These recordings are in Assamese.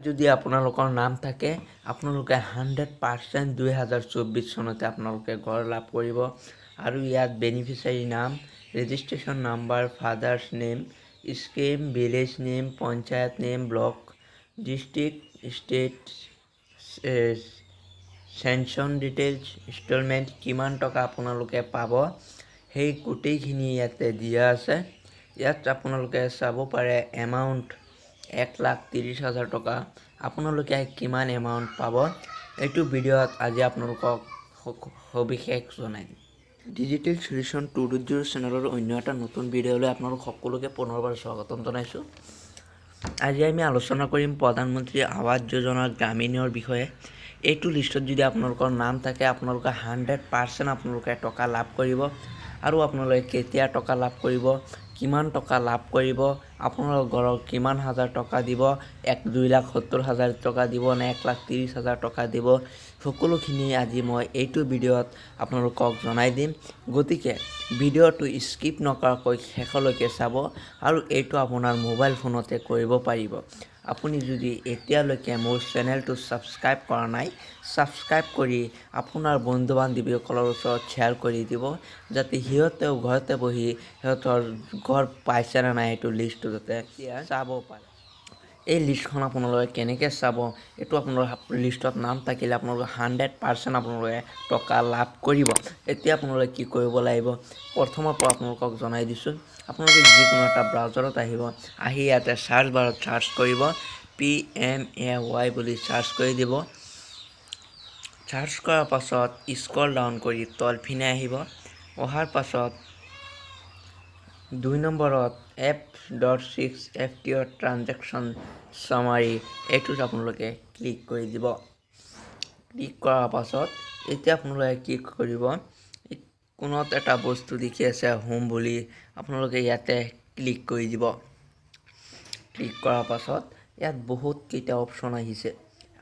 যদি আপোনালোকৰ নাম থাকে আপোনালোকে 100% 2024 চনতে আপোনালোকে ঘৰ লাভ কৰিব আৰু ইয়াত বেনিফিচিয়াৰী নাম registration number father's name scheme village name panchayat name block district state sanction details instalment কিমান টকা আপোনালোকে পাব সেই গোটেইখিনি ইয়াতে দিয়া আছে ইয়াত আপোনালোকে চাব পাৰে এমাউণ্ট 1,30,000 টকা আপোনালোকে কিমান এমাউণ্ট পাব এইটো ভিডিঅ'ত আজি আপোনালোকক সবিশেষ জনাই দিম ডিজিটেল সলিউশ্যন 2.0 চেনেলৰ অন্য এটা নতুন ভিডিঅ'লৈ আপোনালোক সকলোকে পুনৰবাৰ স্বাগতম জনাইছোঁ আজি আমি আলোচনা কৰিম প্ৰধানমন্ত্ৰী আৱাস যোজনাৰ গ্ৰামীণৰ বিষয়ে এইটো লিষ্টত যদি আপোনালোকৰ নাম থাকে আপোনালোকে 100% আপোনালোকে টকা লাভ কৰিব আৰু আপোনালোকে কেতিয়া টকা লাভ কৰিব কিমান টকা লাভ কৰিব আপোনালোকৰ ঘৰৰ কিমান হাজাৰ টকা দিব 2,70,000 টকা দিব নে 1,30,000 টকা দিব সকলোখিনি আজি মই এইটো ভিডিঅ'ত আপোনালোকক জনাই দিম গতিকে ভিডিঅ'টো স্কিপ নকৰাকৈ শেষলৈকে চাব আৰু এইটো আপোনাৰ মোবাইল ফোনতে কৰিব পাৰিব আপুনি যদি এতিয়ালৈকে মোৰ চেনেলটো ছাবস্ক্ৰাইব কৰা নাই ছাবস্ক্ৰাইব কৰি আপোনাৰ বন্ধু বান্ধৱীসকলৰ ওচৰত শ্বেয়াৰ কৰি দিব যাতে সিহঁতেও ঘৰতে বহি সিহঁতৰ ঘৰ পাইছে নে নাই এইটো লিষ্টটো যাতে চাব পাৰে এই লিষ্টখন আপোনালোকে কেনেকৈ চাব এইটো আপোনালোকৰ লিষ্টত নাম থাকিলে আপোনালোকে 100% আপোনালোকে টকা লাভ কৰিব এতিয়া আপোনালোকে কি কৰিব লাগিব প্ৰথমৰ পৰা আপোনালোকক জনাই দিছোঁ আপোনালোকে যিকোনো এটা ব্ৰাউজাৰত আহিব আহি ইয়াতে চাৰ্চ বাৰত চাৰ্চ কৰিব PMAY বুলি চাৰ্চ কৰি দিব চাৰ্চ কৰাৰ পাছত স্ক্ৰল ডাউন কৰি তলপিনে আহিব অহাৰ পাছত 2 নম্বৰত F.6 FTO ট্ৰানজেকশ্যন চামাৰী এইটোত আপোনালোকে ক্লিক কৰি দিব ক্লিক কৰাৰ পাছত এতিয়া আপোনালোকে কি কৰিব কোনত এটা বস্তু দেখি আছে হোম বুলি আপোনালোকে ইয়াতে ক্লিক কৰি দিব ক্লিক কৰাৰ পাছত ইয়াত বহুত কেইটা অপশ্যন আহিছে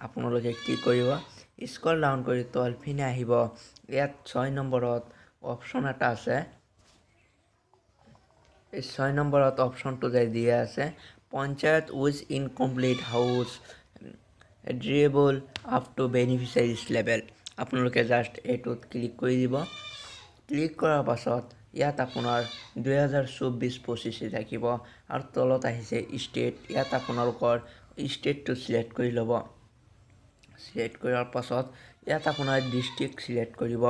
আপোনালোকে কি কৰিব স্ক্ৰল ডাউন কৰি তলপিনে আহিব ইয়াত 6 নম্বৰত অপশ্যন এটা আছে এই 6 নম্বৰত অপশ্যনটো যে দিয়া আছে পঞ্চায়ত উইথ ইনকমপ্লিট হাউচ এড্ৰিয়েবল আপ টু বেনিফিচিয়াৰিজ লেভেল আপোনালোকে জাষ্ট এইটোত ক্লিক কৰি দিব ক্লিক কৰাৰ পাছত ইয়াত আপোনাৰ 2024-25 থাকিব আৰু তলত আহিছে ষ্টেট ইয়াত আপোনালোকৰ ষ্টেটটো চিলেক্ট কৰি ল'ব চিলেক্ট কৰাৰ পাছত ইয়াত আপোনাৰ ডিষ্ট্ৰিক্ট চিলেক্ট কৰিব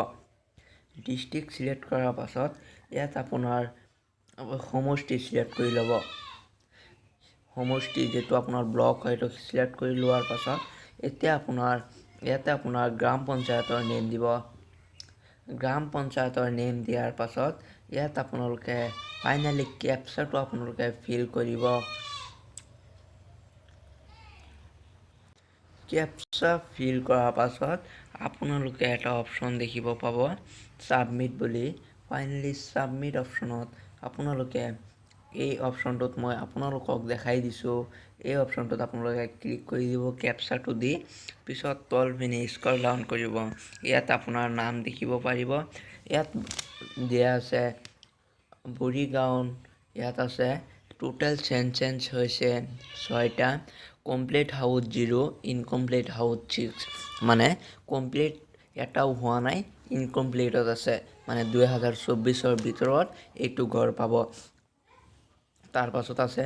ডিষ্ট্ৰিক্ট চিলেক্ট কৰাৰ পাছত ইয়াত আপোনাৰ সমষ্টি চিলেক্ট কৰি ল'ব সমষ্টি যেটো আপোনাৰ ব্লক হয় এইটো চিলেক্ট কৰি লোৱাৰ পাছত এতিয়া আপোনাৰ ইয়াতে আপোনাৰ গ্ৰাম পঞ্চায়তৰ নেম দিব গ্ৰাম পঞ্চায়তৰ নেম দিয়াৰ পাছত ইয়াত আপোনালোকে ফাইনালি কেপচাটো আপোনালোকে ফিল কৰিব কেপচা ফিল কৰাৰ পাছত আপোনালোকে এটা অপশ্যন দেখিব পাব সাবমিট বুলি ফাইনালি সাবমিট অপশ্যনত আপোনালোকে এই অপশ্যনটোত মই আপোনালোকক দেখাই দিছোঁ এই অপশ্যনটোত আপোনালোকে ক্লিক কৰি দিব কেপচাটো দি পিছত তলপিনে স্ক্ৰল ডাউন কৰিব ইয়াত আপোনাৰ নাম দেখিব পাৰিব ইয়াত দিয়া আছে বুঢ়ীগাঁও ইয়াত আছে টোটেল চেঞ্চেঞ্চ হৈছে 6টা কমপ্লিট হাউচ 0 ইনকমপ্লিট হাউচ 6 মানে কমপ্লিট এটাও হোৱা নাই ইনকমপ্লিটত আছে মানে 2024ৰ ভিতৰত এইটো ঘৰ পাব তাৰ পাছত আছে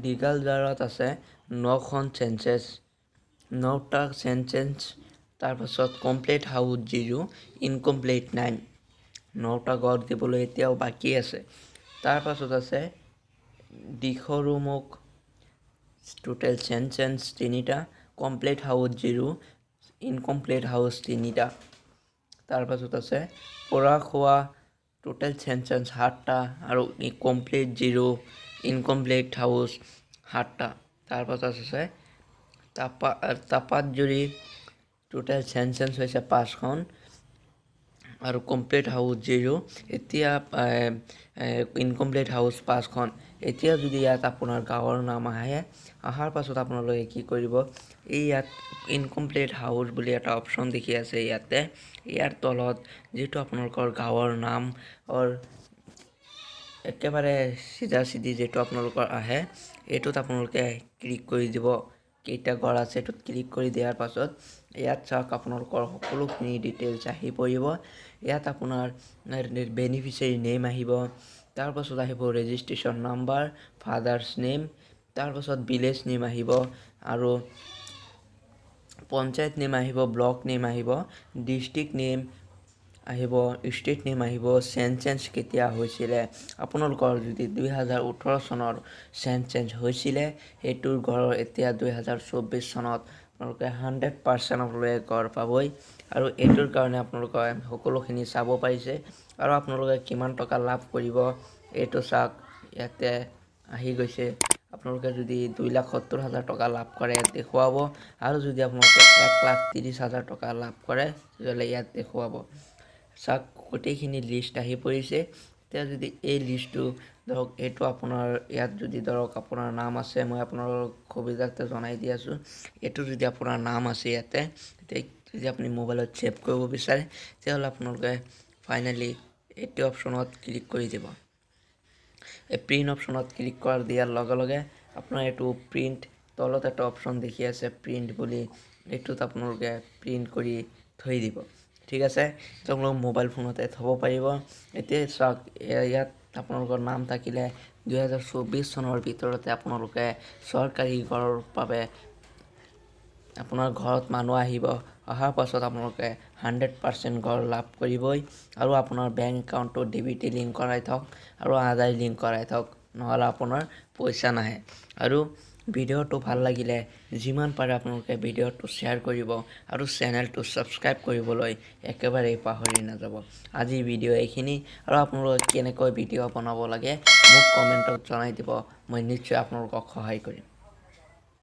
দিগালজাৰত আছে 9খন চেঞ্চেছ 9টা চেঞ্চেছ তাৰ পাছত কমপ্লিট হাউচ 0 ইনকমপ্লিট 9 9টা ঘৰ দিবলৈ এতিয়াও বাকী আছে তাৰ পাছত আছে দিখৰুমুখ টোটেল চেঞ্চেছ 3টা কমপ্লিট হাউচ 0 ইনকমপ্লিট হাউচ 3টা তাৰ পাছত আছে পৰাখোৱা টোটেল চেঞ্চেছ 7টা আৰু কমপ্লিট 0 ইনকমপ্লিট হাউচ 7টা তাৰ পাছত আছে তাপাতজুৰি টোটেল চেঞ্চেছ হৈছে 5খন আৰু কমপ্লিট হাউচ 0 এতিয়া ইনকমপ্লিট হাউচ 5খন এতিয়া যদি ইয়াত আপোনাৰ গাঁৱৰ নাম আহে আহাৰ পাছত আপোনালোকে কি কৰিব এই ইয়াত ইনকমপ্লিট হাউচ বুলি এটা অপশ্যন দেখি আছে ইয়াতে ইয়াৰ তলত যেটো আপোনালোকৰ গাঁৱৰ নাম একেবাৰে সিধা সিধি যেটো আপোনালোকৰ আহে এইটোত আপোনালোকে ক্লিক কৰি দিব কেইটা ঘৰ আছে এইটোত ক্লিক কৰি দিয়াৰ পাছত ইয়াত চাওক আপোনালোকৰ সকলোখিনি ডিটেইলছ আহি পৰিব। ইয়াত আপোনাৰ বেনিফিচিয়াৰী নেম আহিব, তাৰপাছত আহিব ৰেজিষ্ট্ৰেশ্যন নাম্বাৰ, ফাদাৰ্ছ নেম, তাৰপাছত ভিলেজ নেম আহিব আৰু পঞ্চায়ত নেম আহিব, ব্লক নেম আহিব, ডিষ্ট্ৰিক্ট নেম আহিব, ষ্টেট নেম আহিব, চেঞ্জ কেতিয়া হৈছিলে আপোনালোকৰ যদি 2018 চনৰ চেঞ্জ হৈছিলে সেইটোৰ ঘৰৰ এতিয়া 2024 চনত আপোনালোকে 100% আপোনালোকে ঘৰ পাবই। আৰু এইটোৰ কাৰণে আপোনালোকে সকলোখিনি চাব পাৰিছে আৰু আপোনালোকে কিমান টকা লাভ কৰিব এইটো চাওক ইয়াতে আহি গৈছে। আপোনালোকে যদি 2,70,000 টকা লাভ কৰে ইয়াত দেখুৱাব আৰু যদি আপোনালোকে 1,30,000 টকা লাভ কৰে তেতিয়াহ'লে ইয়াত দেখুৱাব। চাওক গোটেইখিনি লিষ্ট আহি পৰিছে। এতিয়া যদি এই লিষ্টটো ধৰক এইটো আপোনাৰ ইয়াত যদি ধৰক আপোনাৰ নাম আছে, মই আপোনালোকক সুবিধাতে জনাই দি আছোঁ, এইটো যদি আপোনাৰ নাম আছে ইয়াতে, তেতিয়া যদি আপুনি মোবাইলত ছেভ কৰিব বিচাৰে তেতিয়াহ'লে আপোনালোকে ফাইনেলি এইটো অপশ্যনত ক্লিক কৰি দিব। এই প্ৰিণ্ট অপশ্যনত ক্লিক কৰি দিয়াৰ লগে লগে আপোনাৰ এইটো প্ৰিণ্ট তলত এটা অপশ্যন দেখি আছে প্ৰিণ্ট বুলি, এইটোত আপোনালোকে প্ৰিণ্ট কৰি থৈ দিব। ঠিক আছে, আপোনালোকৰ মোবাইল ফোনতে থ'ব পাৰিব। এতিয়া চাওক ইয়াত আপোনালোকৰ নাম থাকিলে 2024 চনৰ ভিতৰতে আপোনালোকে চৰকাৰী ঘৰৰ বাবে আপোনাৰ ঘৰত মানুহ আহিব, অহাৰ পাছত আপোনালোকে 100% ঘৰ লাভ কৰিবই। আৰু আপোনাৰ বেংক একাউণ্টটো ডিবিটি লিংক কৰাই থওক আৰু আধাৰ লিংক কৰাই থওক, নহ'লে আপোনাৰ পইচা নাহে। আৰু ভিডিঅ'টো ভাল লাগিলে যিমান পাৰে আপোনালোকে ভিডিঅ'টো শ্বেয়াৰ কৰিব আৰু চেনেলটো ছাবস্ক্ৰাইব কৰিবলৈ একেবাৰেই পাহৰি নাযাব। আজি ভিডিঅ' এইখিনি আৰু আপোনালোকে কেনেকৈ ভিডিঅ' বনাব লাগে মোক কমেণ্টত জনাই দিব, মই নিশ্চয় আপোনালোকক সহায় কৰিম।